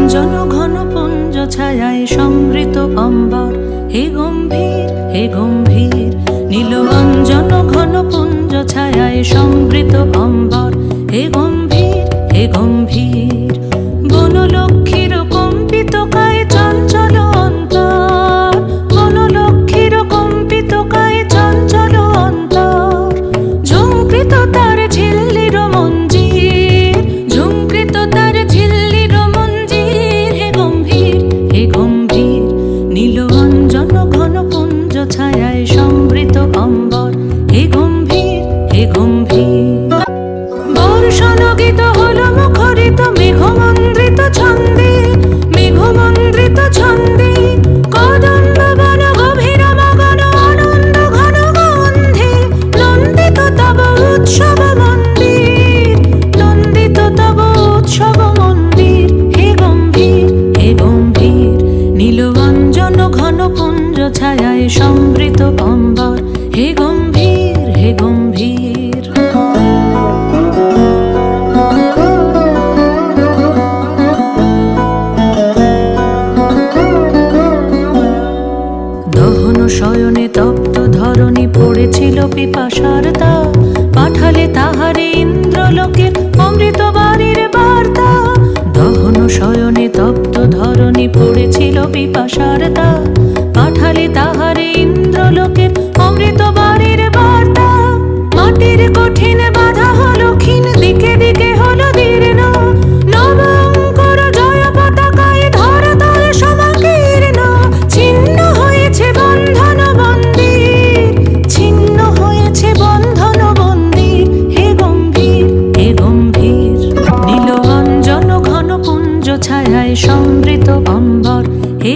অঞ্জন ঘন পুঞ্জ ছায়ায় সমৃত অম্বর, হে গম্ভীর হে গম্ভীর। নীল অঞ্জন ঘন পুঞ্জ ছায়ায় সমৃত অম্বর, হে গম্ভীর হে গম্ভীর। বনলক্ষ্মীর কম্পিত কায় চঞ্চল অন্তর, বনলক্ষ্মীর কম্পিত কায় চঞ্চল অন্তর। ঝুঙ্কৃত তার ঝিল্লির মঞ্জির, ঝুঙ্কৃত তার ঝিল্লির মঞ্জির, হে গম্ভীর হে গম্ভীর। নীল অঞ্জন ঘন পুঞ্জ ছায়ায় সমৃত অম্বর, হে গম্ভীর হে গম্ভীর। বর্ষণগীত হল মুখরিত মেঘমন্দ্রিত ছন্দে, মেঘমন্দ্রিত ছন্দে। কদম্ব বন গভীর মগন আনন্দ ঘন গন্ধে, নন্দিত তব উৎসব মন্দির, নন্দিত তব উৎসব মন্দির, হে গম্ভীর হে গম্ভীর। নীল অঞ্জন ঘন পুঞ্জ ছায়ায় সমৃত অম্বর, হে গম্ভীর হে গম্ভীর। দহন শয়নে তপ্ত ধরণী পড়েছিল পিপাসার তা, পাঠালে তাহারে ইন্দ্রলোকের অমৃত বাণীর বার্তা। দহন শয়নে তপ্ত ধরণী পড়েছিল পিপাসার তা, পাঠালে তাহারে ইন্দ্রলোকের অমৃত বাণীর বার্তা। মাটির কঠিন বাধা হলো ক্ষীণ, দিকে দিকে হলো দীর্ণ, নবঙ্কর জয় পতাকায় ধরাতল সমাকীর্ণ। ছিন্ন হয়েছে বন্ধন মন্দির, ছিন্ন হয়েছে বন্ধন মন্দির, হে গম্ভীর হে গম্ভীর। নীল অঞ্জন ঘন পুঞ্জ ছায়ায় সমৃত অম্বর, হে